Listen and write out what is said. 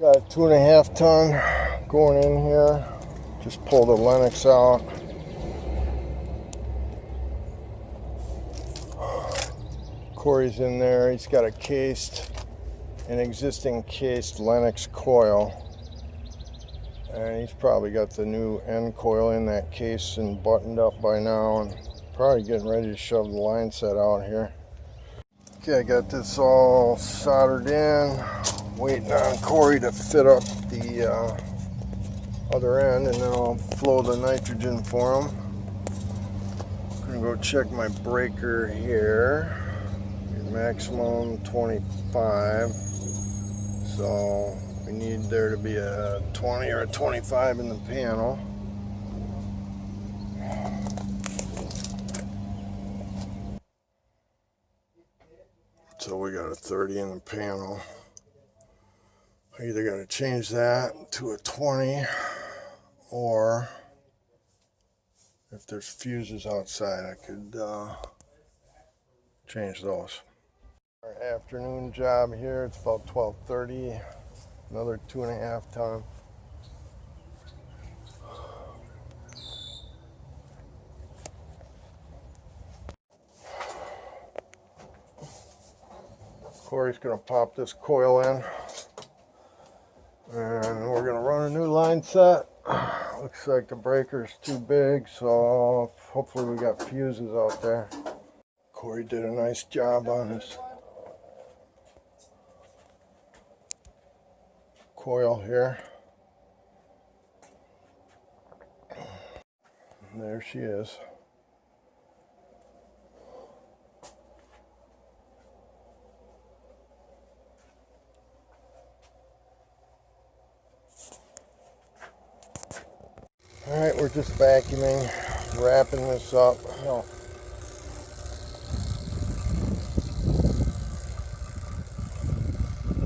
Got a 2.5 ton going in here. Just pulled the Lennox out. Corey's in there. He's got an existing cased Lennox coil. And he's probably got the new end coil in that case and buttoned up by now, and probably getting ready to shove the line set out here. Okay, I got this all soldered in, waiting on Corey to fit up the other end, and then I'll flow the nitrogen for him. I'm gonna go check my breaker here. Maximum 25, so we need there to be a 20 or a 25 in the panel. So we got a 30 in the panel. I either got to change that to a 20, or if there's fuses outside, I could change those. Our afternoon job here, it's about 12:30, another 2.5 ton. Corey's gonna pop this coil in, and we're gonna run a new line set. Looks like the breaker's too big, so hopefully we got fuses out there. Corey did a nice job on his coil here. And there she is. All right, we're just vacuuming, wrapping this up. No.